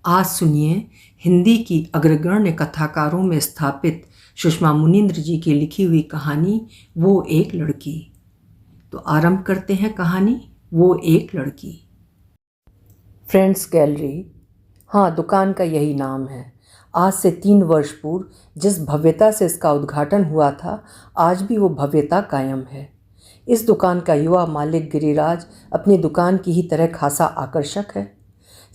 आज सुनिए हिंदी की अग्रगण्य कथाकारों में स्थापित सुषमा मुनीन्द्र जी की लिखी हुई कहानी वो एक लड़की। तो आरंभ करते हैं कहानी वो एक लड़की। फ्रेंड्स गैलरी, हाँ, दुकान का यही नाम है। आज से 3 वर्ष पूर्व जिस भव्यता से इसका उद्घाटन हुआ था, आज भी वो भव्यता कायम है। इस दुकान का युवा मालिक गिरिराज अपनी दुकान की ही तरह खासा आकर्षक है।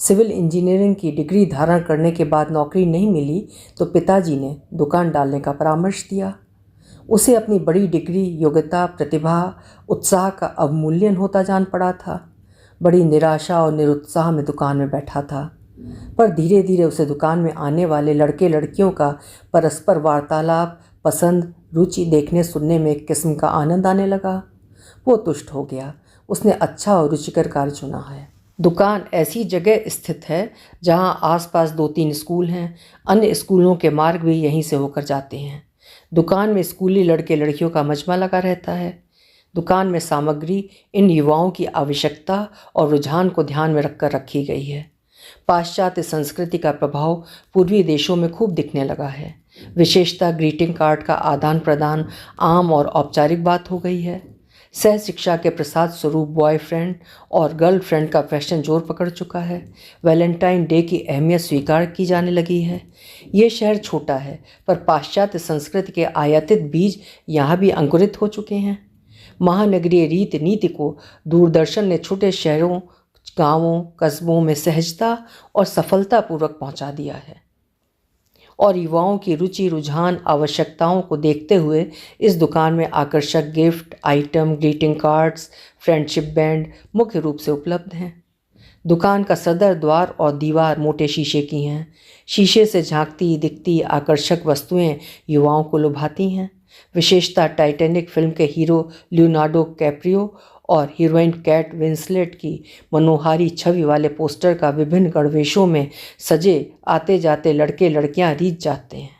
सिविल इंजीनियरिंग की डिग्री धारण करने के बाद नौकरी नहीं मिली तो पिताजी ने दुकान डालने का परामर्श दिया। उसे अपनी बड़ी डिग्री, योग्यता, प्रतिभा, उत्साह का अवमूल्यन होता जान पड़ा था। बड़ी निराशा और निरुत्साह में दुकान में बैठा था, पर धीरे धीरे उसे दुकान में आने वाले लड़के लड़कियों का परस्पर वार्तालाप, पसंद, रुचि देखने सुनने में एक किस्म का आनंद आने लगा। वो तुष्ट हो गया। उसने अच्छा और रुचिकर कार्य चुना है। दुकान ऐसी जगह स्थित है जहां आसपास 2-3 स्कूल हैं। अन्य स्कूलों के मार्ग भी यहीं से होकर जाते हैं। दुकान में स्कूली लड़के लड़कियों का मजमा लगा रहता है। दुकान में सामग्री इन युवाओं की आवश्यकता और रुझान को ध्यान में रखकर रखी गई है। पाश्चात्य संस्कृति का प्रभाव पूर्वी देशों में खूब दिखने लगा है। विशेषतः ग्रीटिंग कार्ड का आदान प्रदान आम और औपचारिक बात हो गई है। सह शिक्षा के प्रसाद स्वरूप बॉयफ्रेंड और गर्लफ्रेंड का फैशन जोर पकड़ चुका है। वैलेंटाइन डे की अहमियत स्वीकार की जाने लगी है। ये शहर छोटा है, पर पाश्चात्य संस्कृति के आयातित बीज यहाँ भी अंकुरित हो चुके हैं। महानगरीय रीति नीति को दूरदर्शन ने छोटे शहरों, गांवों, कस्बों में सहजता और सफलतापूर्वक पहुंचा दिया है। और युवाओं की रुचि, रुझान, आवश्यकताओं को देखते हुए इस दुकान में आकर्षक gift item, greeting cards, friendship band मुख्य रूप से उपलब्ध हैं। दुकान का सदर द्वार और दीवार मोटे शीशे की हैं। शीशे से झांकती दिखती आकर्षक वस्तुएं युवाओं को लुभाती हैं। विशेषतः टाइटैनिक फिल्म के हीरो लियोनार्डो कैप्रियो और हीरोइन कैट विंसलेट की मनोहारी छवि वाले पोस्टर का विभिन्न गणवेशों में सजे आते जाते लड़के लड़कियां रीझ जाते हैं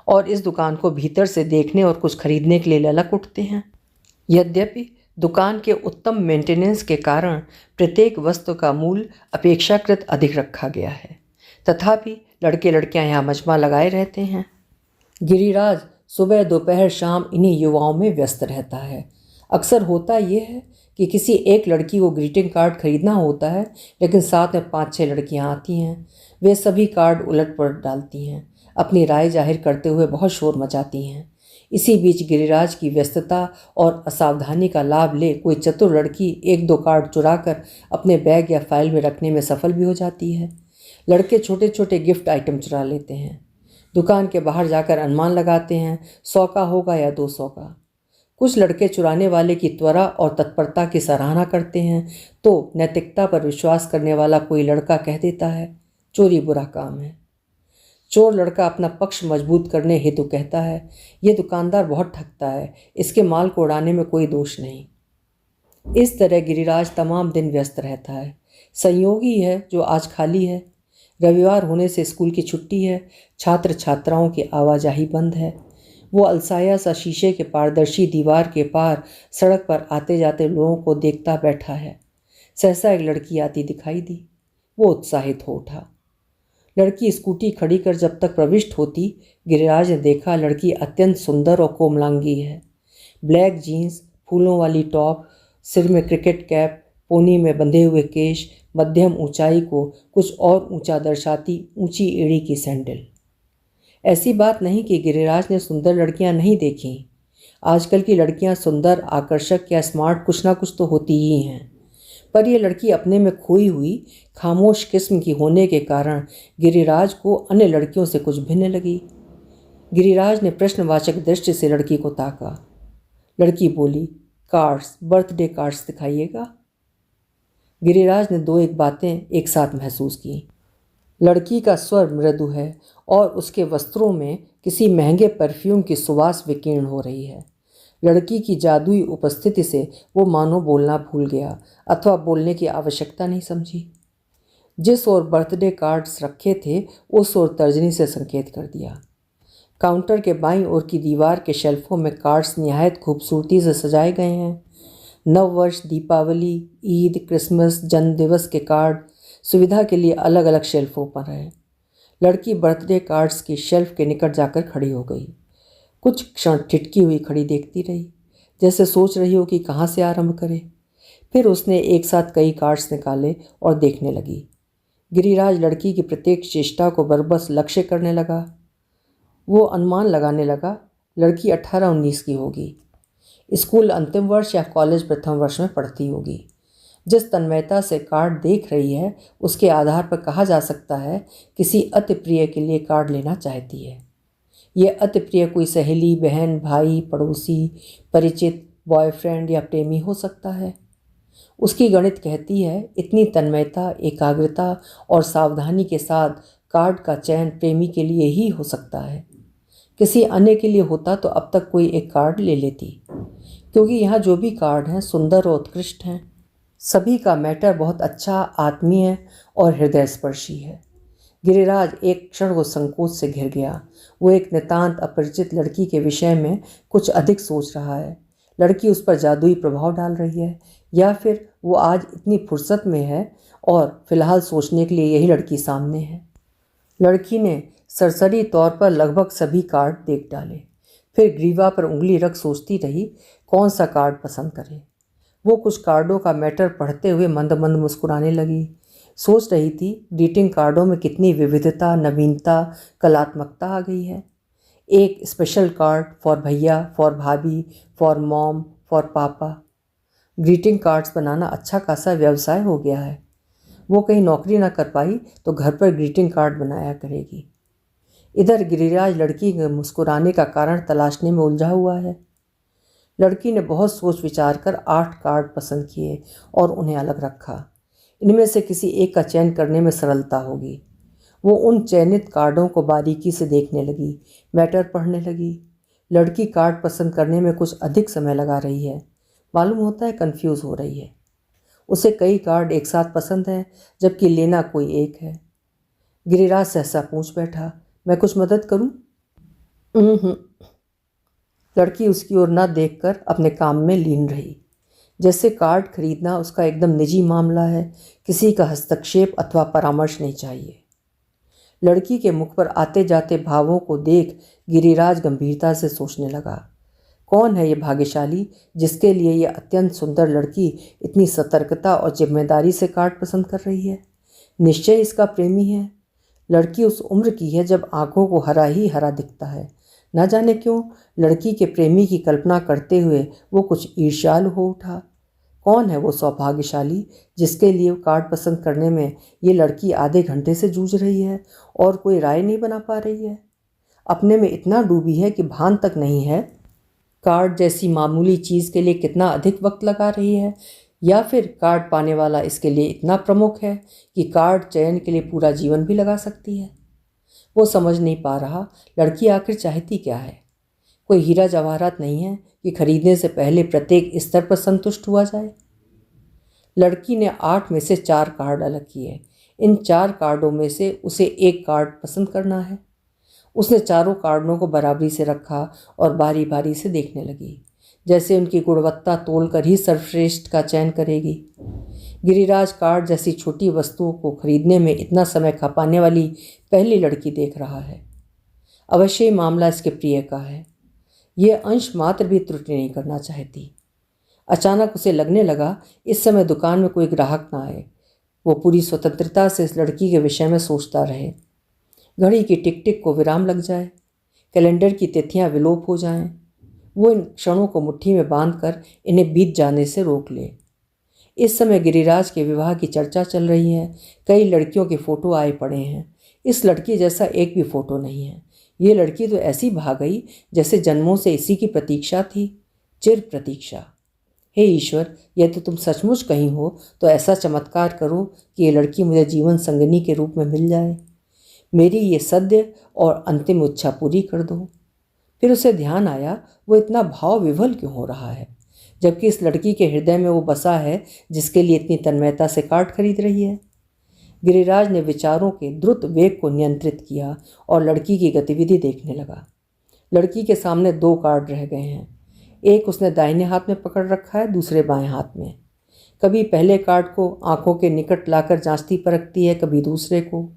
और इस दुकान को भीतर से देखने और कुछ खरीदने के लिए ललक उठते हैं। यद्यपि दुकान के उत्तम मेंटेनेंस के कारण प्रत्येक वस्तु का मूल्य अपेक्षाकृत अधिक रखा गया है, तथापि लड़के लड़कियां यहाँ मजमा लगाए रहते हैं। गिरिराज सुबह दोपहर शाम इन्हीं युवाओं में व्यस्त रहता है। अक्सर होता यह है कि किसी एक लड़की को ग्रीटिंग कार्ड खरीदना होता है, लेकिन साथ में 5-6 लड़कियां आती हैं। वे सभी कार्ड उलट पलट डालती हैं, अपनी राय जाहिर करते हुए बहुत शोर मचाती हैं। इसी बीच गिरिराज की व्यस्तता और असावधानी का लाभ ले कोई चतुर लड़की 1-2 कार्ड चुराकर अपने बैग या फाइल में रखने में सफल भी हो जाती है। लड़के छोटे छोटे गिफ्ट आइटम चुरा लेते हैं। दुकान के बाहर जाकर अनुमान लगाते हैं 100 का होगा या 200 का। कुछ लड़के चुराने वाले की त्वरा और तत्परता की सराहना करते हैं, तो नैतिकता पर विश्वास करने वाला कोई लड़का कह देता है चोरी बुरा काम है। चोर लड़का अपना पक्ष मजबूत करने हेतु कहता है ये दुकानदार बहुत ठगता है, इसके माल को उड़ाने में कोई दोष नहीं। इस तरह गिरिराज तमाम दिन व्यस्त रहता है। संयोग ही है जो आज खाली है। रविवार होने से स्कूल की छुट्टी है। छात्र छात्राओं की आवाजाही बंद है। वो अलसाया सा शीशे के पारदर्शी दीवार के पार सड़क पर आते जाते लोगों को देखता बैठा है। सहसा एक लड़की आती दिखाई दी। वो उत्साहित हो उठा। लड़की स्कूटी खड़ी कर जब तक प्रविष्ट होती, गिरिराज ने देखा लड़की अत्यंत सुंदर और कोमलांगी है। ब्लैक जीन्स, फूलों वाली टॉप, सिर में क्रिकेट कैप, पोनी में बंधे हुए केश, मध्यम ऊंचाई को कुछ और ऊंचा दर्शाती ऊंची एड़ी की सैंडल। ऐसी बात नहीं कि गिरिराज ने सुंदर लड़कियां नहीं देखी। आजकल की लड़कियां सुंदर, आकर्षक या स्मार्ट कुछ ना कुछ तो होती ही हैं, पर यह लड़की अपने में खोई हुई खामोश किस्म की होने के कारण गिरिराज को अन्य लड़कियों से कुछ भिन्न लगी। गिरिराज ने प्रश्नवाचक दृष्टि से लड़की को ताका। लड़की बोली, कार्ड्स, बर्थडे कार्ड्स दिखाइएगा। गिरिराज ने 2-1 बातें एक साथ महसूस की। लड़की का स्वर मृदु है और उसके वस्त्रों में किसी महंगे परफ्यूम की सुवास विकीर्ण हो रही है। लड़की की जादुई उपस्थिति से वो मानो बोलना भूल गया अथवा बोलने की आवश्यकता नहीं समझी। जिस ओर बर्थडे कार्ड्स रखे थे उस ओर तर्जनी से संकेत कर दिया। काउंटर के बाईं ओर की दीवार के शेल्फों में कार्ड्स निहायत खूबसूरती से सजाए गए हैं। नव वर्ष, दीपावली, ईद, क्रिसमस, जन्मदिवस के कार्ड, सुविधा के लिए अलग अलग शेल्फों पर है। लड़की बर्थडे कार्ड्स की शेल्फ के निकट जाकर खड़ी हो गई। कुछ क्षण ठिठकी हुई खड़ी देखती रही, जैसे सोच रही हो कि कहाँ से आरंभ करे। फिर उसने एक साथ कई कार्ड्स निकाले और देखने लगी। गिरिराज लड़की की प्रत्येक चेष्टा को बरबस लक्ष्य करने लगा। वो अनुमान लगाने लगा, लड़की 18-19 की होगी, स्कूल अंतिम वर्ष या कॉलेज प्रथम वर्ष में पढ़ती होगी। जिस तन्मयता से कार्ड देख रही है, उसके आधार पर कहा जा सकता है किसी अति प्रिय के लिए कार्ड लेना चाहती है। यह अति प्रिय कोई सहेली, बहन, भाई, पड़ोसी, परिचित, बॉयफ्रेंड या प्रेमी हो सकता है। उसकी गणित कहती है इतनी तन्मयता, एकाग्रता और सावधानी के साथ कार्ड का चयन प्रेमी के लिए ही हो सकता है। किसी अन्य के लिए होता तो अब तक कोई एक कार्ड ले लेती, क्योंकि यहाँ जो भी कार्ड हैं सुंदर और उत्कृष्ट हैं। सभी का मैटर बहुत अच्छा, आत्मीय और हृदयस्पर्शी है। गिरिराज एक क्षण को संकोच से घिर गया। वो एक नितांत अपरिचित लड़की के विषय में कुछ अधिक सोच रहा है। लड़की उस पर जादुई प्रभाव डाल रही है, या फिर वो आज इतनी फुर्सत में है और फिलहाल सोचने के लिए यही लड़की सामने है। लड़की ने सरसरी तौर पर लगभग सभी कार्ड देख डाले, फिर ग्रीवा पर उंगली रख सोचती रही कौन सा कार्ड पसंद करे। वो कुछ कार्डों का मैटर पढ़ते हुए मंद मंद मुस्कुराने लगी। सोच रही थी ग्रीटिंग कार्डों में कितनी विविधता, नवीनता, कलात्मकता आ गई है। एक स्पेशल कार्ड फॉर भैया, फॉर भाभी, फॉर मॉम, फॉर पापा। ग्रीटिंग कार्ड्स बनाना अच्छा खासा व्यवसाय हो गया है। वो कहीं नौकरी ना कर पाई तो घर पर ग्रीटिंग कार्ड बनाया करेगी। इधर गिरिराज लड़की के मुस्कुराने का कारण तलाशने में उलझा हुआ है। लड़की ने बहुत सोच विचार कर 8 कार्ड पसंद किए और उन्हें अलग रखा। इनमें से किसी एक का चयन करने में सरलता होगी। वो उन चयनित कार्डों को बारीकी से देखने लगी, मैटर पढ़ने लगी। लड़की कार्ड पसंद करने में कुछ अधिक समय लगा रही है। मालूम होता है कंफ्यूज हो रही है। उसे कई कार्ड एक साथ पसंद हैं, जबकि लेना कोई एक है। गिरिराज सहसा पूछ बैठा, मैं कुछ मदद करूं? लड़की उसकी ओर न देखकर अपने काम में लीन रही, जैसे कार्ड खरीदना उसका एकदम निजी मामला है, किसी का हस्तक्षेप अथवा परामर्श नहीं चाहिए। लड़की के मुख पर आते जाते भावों को देख गिरिराज गंभीरता से सोचने लगा, कौन है ये भाग्यशाली जिसके लिए यह अत्यंत सुंदर लड़की इतनी सतर्कता और जिम्मेदारी से कार्ड पसंद कर रही है। निश्चय इसका प्रेमी है। लड़की उस उम्र की है जब आंखों को हरा ही हरा दिखता है। न जाने क्यों लड़की के प्रेमी की कल्पना करते हुए वो कुछ ईर्ष्यालु हो उठा। कौन है वो सौभाग्यशाली जिसके लिए कार्ड पसंद करने में ये लड़की आधे घंटे से जूझ रही है और कोई राय नहीं बना पा रही है। अपने में इतना डूबी है कि भान तक नहीं है कार्ड जैसी मामूली चीज़ के लिए कितना अधिक वक्त लगा रही है, या फिर कार्ड पाने वाला इसके लिए इतना प्रमुख है कि कार्ड चयन के लिए पूरा जीवन भी लगा सकती है। वो समझ नहीं पा रहा लड़की आखिर चाहती क्या है। कोई हीरा जवाहरात नहीं है कि खरीदने से पहले प्रत्येक स्तर पर संतुष्ट हुआ जाए। लड़की ने 8 में से 4 कार्ड अलग किए। इन 4 कार्डों में से उसे एक कार्ड पसंद करना है। उसने चारों कार्डों को बराबरी से रखा और बारी बारी से देखने लगी, जैसे उनकी गुणवत्ता तोलकर ही सर्वश्रेष्ठ का चयन करेगी। गिरिराज कार्ड जैसी छोटी वस्तुओं को खरीदने में इतना समय खपाने वाली पहली लड़की देख रहा है। अवश्य ही मामला इसके प्रिय का है। यह अंश मात्र भी त्रुटि नहीं करना चाहती। अचानक उसे लगने लगा इस समय दुकान में कोई ग्राहक ना आए। वो पूरी स्वतंत्रता से इस लड़की के विषय में सोचता रहे। घड़ी की टिक टिक को विराम लग जाए, कैलेंडर की तिथियां विलोप हो जाएं। वो इन क्षणों को मुट्ठी में बांधकर इन्हें बीत जाने से रोक ले। इस समय गिरिराज के विवाह की चर्चा चल रही है। कई लड़कियों के फोटो आए पड़े हैं। इस लड़की जैसा एक भी फोटो नहीं है। ये लड़की तो ऐसी भाग गई जैसे जन्मों से इसी की प्रतीक्षा थी, चिर प्रतीक्षा। हे ईश्वर, यदि तुम सचमुच कहीं हो तो ऐसा चमत्कार करो कि ये लड़की मुझे जीवन संगिनी के रूप में मिल जाए। मेरी ये सद्य और अंतिम इच्छा पूरी कर दो। फिर उसे ध्यान आया वो इतना भाव विभल क्यों हो रहा है, जबकि इस लड़की के हृदय में वो बसा है जिसके लिए इतनी तन्मयता से कार्ड खरीद रही है। गिरिराज ने विचारों के द्रुत वेग को नियंत्रित किया और लड़की की गतिविधि देखने लगा। लड़की के सामने 2 कार्ड रह गए हैं। एक उसने दाहिने हाथ में पकड़ रखा है, दूसरे बाएं हाथ में। कभी पहले कार्ड को आंखों के निकट लाकर जांचती परखती है, कभी दूसरे को।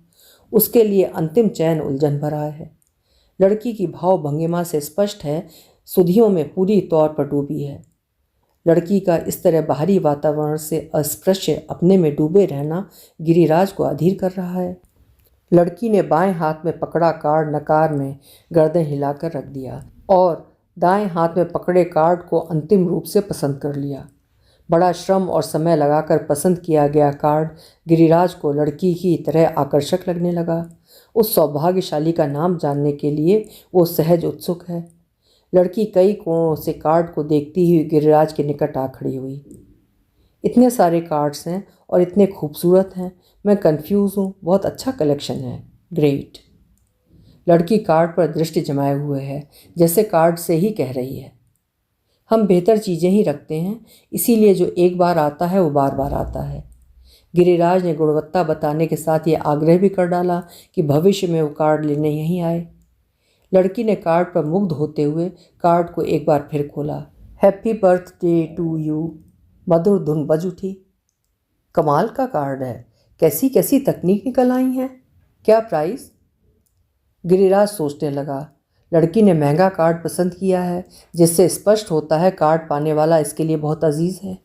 उसके लिए अंतिम चयन उलझन भरा है। लड़की की भाव भंगिमा से स्पष्ट है, सुधियों में पूरी तौर पर डूबी है। लड़की का इस तरह बाहरी वातावरण से अस्पृश्य अपने में डूबे रहना गिरिराज को अधीर कर रहा है। लड़की ने बाएं हाथ में पकड़ा कार्ड नकार में गर्दन हिलाकर रख दिया और दाएं हाथ में पकड़े कार्ड को अंतिम रूप से पसंद कर लिया। बड़ा श्रम और समय लगाकर पसंद किया गया कार्ड गिरिराज को लड़की की तरह आकर्षक लगने लगा। उस सौभाग्यशाली का नाम जानने के लिए वो सहज उत्सुक है। लड़की कई कोणों से कार्ड को देखती हुई गिरिराज के निकट आ खड़ी हुई। इतने सारे कार्ड्स हैं और इतने खूबसूरत हैं, मैं कंफ्यूज हूँ। बहुत अच्छा कलेक्शन है। ग्रेट। लड़की कार्ड पर दृष्टि जमाए हुए है, जैसे कार्ड से ही कह रही है, हम बेहतर चीज़ें ही रखते हैं, इसीलिए जो एक बार आता है वो बार बार आता है। गिरिराज ने गुणवत्ता बताने के साथ ये आग्रह भी कर डाला कि भविष्य में वो कार्ड लेने यहीं आए। लड़की ने कार्ड पर मुग्ध होते हुए कार्ड को एक बार फिर खोला। हैप्पी बर्थडे टू यू, मधुर धुन बज उठी। कमाल का कार्ड है, कैसी कैसी तकनीक निकल आई हैं। क्या प्राइस? गिरिराज सोचने लगा। लड़की ने महंगा कार्ड पसंद किया है, जिससे स्पष्ट होता है कार्ड पाने वाला इसके लिए बहुत अजीज है।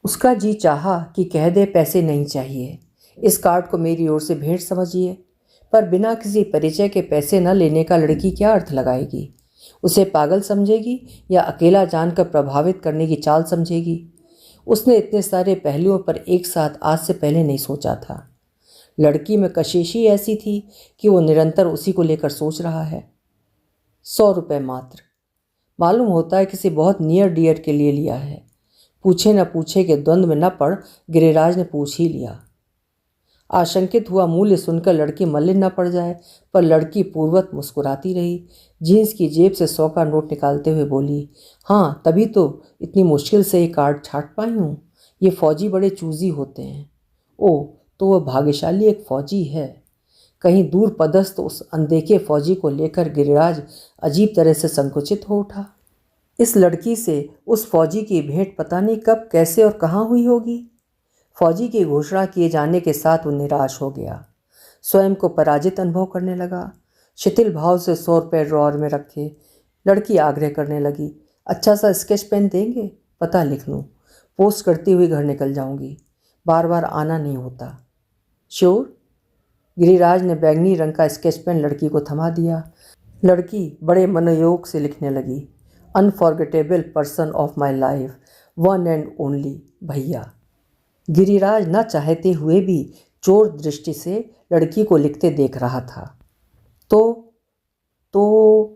उसका जी चाहा कि कह दे पैसे नहीं चाहिए, इस कार्ड को मेरी ओर से भेंट समझिए, पर बिना किसी परिचय के पैसे न लेने का लड़की क्या अर्थ लगाएगी? उसे पागल समझेगी या अकेला जानकर प्रभावित करने की चाल समझेगी? उसने इतने सारे पहलुओं पर एक साथ आज से पहले नहीं सोचा था। लड़की में कशिश ही ऐसी थी कि वो निरंतर उसी को लेकर सोच रहा है। 100 रुपये मात्र। मालूम होता है किसी बहुत नियर डियर के लिए लिया है। पूछे न पूछे के द्वंद्व में न पड़ गिरिराज ने पूछ ही लिया। आशंकित हुआ मूल्य सुनकर लड़की मलिन न पड़ जाए, पर लड़की पूर्वत मुस्कुराती रही। जीन्स की जेब से 100 का नोट निकालते हुए बोली, हाँ तभी तो इतनी मुश्किल से ये कार्ड छांट पाई हूँ। ये फौजी बड़े चूजी होते हैं। ओह, तो वह भाग्यशाली एक फौजी है। कहीं दूर पदस्थ उस अनदेखे फौजी को लेकर गिरिराज अजीब तरह से संकुचित हो उठा। इस लड़की से उस फौजी की भेंट पता नहीं कब, कैसे और कहाँ हुई होगी। फौजी की घोषणा किए जाने के साथ वो निराश हो गया। स्वयं को पराजित अनुभव करने लगा। शिथिल भाव से 100 रुपये ड्रॉर में रखे लड़की आग्रह करने लगी, अच्छा सा स्केच पेन देंगे? पता लिख लूँ, पोस्ट करती हुई घर निकल जाऊंगी, बार बार आना नहीं होता। श्योर? गिरिराज ने बैंगनी रंग का स्केच पेन लड़की को थमा दिया। लड़की बड़े मनोयोग से लिखने लगी, unforgettable person of my life, one and only भैया। गिरिराज न चाहते हुए भी चोर दृष्टि से लड़की को लिखते देख रहा था। तो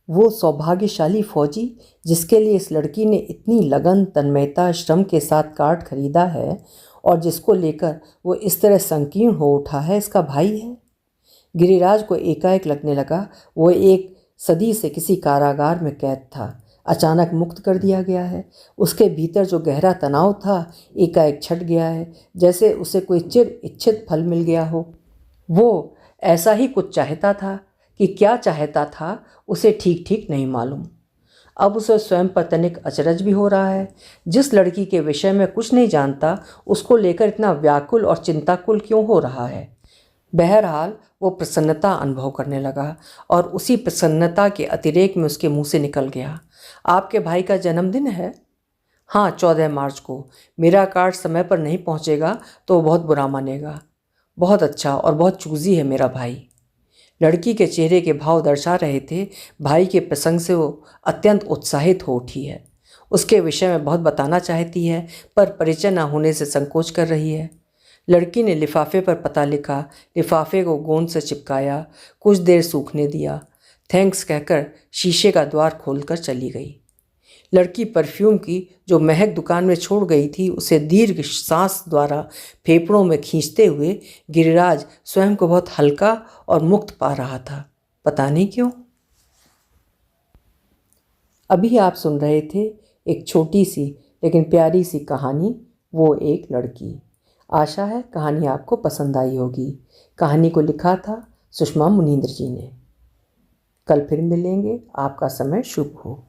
वो सौभाग्यशाली फौजी जिसके लिए इस लड़की ने इतनी लगन, तन्मयता, श्रम के साथ कार्ड खरीदा है और जिसको लेकर वो इस तरह संकीर्ण हो उठा है, इसका भाई है। गिरिराज को एकाएक लगने लगा वो एक सदी से किसी कारागार में कैद था, अचानक मुक्त कर दिया गया है। उसके भीतर जो गहरा तनाव था एकाएक छट गया है, जैसे उसे कोई चिर इच्छित फल मिल गया हो। वो ऐसा ही कुछ चाहता था कि क्या चाहता था उसे ठीक ठीक नहीं मालूम। अब उसे स्वयं पर तनिक अचरज भी हो रहा है। जिस लड़की के विषय में कुछ नहीं जानता उसको लेकर इतना व्याकुल और चिंताकुल क्यों हो रहा है। बहरहाल वो प्रसन्नता अनुभव करने लगा और उसी प्रसन्नता के अतिरेक में उसके मुंह से निकल गया, आपके भाई का जन्मदिन है? हाँ, 14 मार्च को। मेरा कार्ड समय पर नहीं पहुंचेगा तो वो बहुत बुरा मानेगा। बहुत अच्छा और बहुत चूजी है मेरा भाई। लड़की के चेहरे के भाव दर्शा रहे थे भाई के प्रसंग से वो अत्यंत उत्साहित हो उठी है। उसके विषय में बहुत बताना चाहती है, पर परिचय न होने से संकोच कर रही है। लड़की ने लिफाफे पर पता लिखा, लिफाफे को गोंद से चिपकाया, कुछ देर सूखने दिया, थैंक्स कहकर शीशे का द्वार खोलकर चली गई। लड़की परफ्यूम की जो महक दुकान में छोड़ गई थी उसे दीर्घ सांस द्वारा फेफड़ों में खींचते हुए गिरिराज स्वयं को बहुत हल्का और मुक्त पा रहा था, पता नहीं क्यों। अभी आप सुन रहे थे एक छोटी सी लेकिन प्यारी सी कहानी, वो एक लड़की। आशा है कहानी आपको पसंद आई होगी। कहानी को लिखा था सुषमा मुनींद्र जी ने। कल फिर मिलेंगे। आपका समय शुभ हो।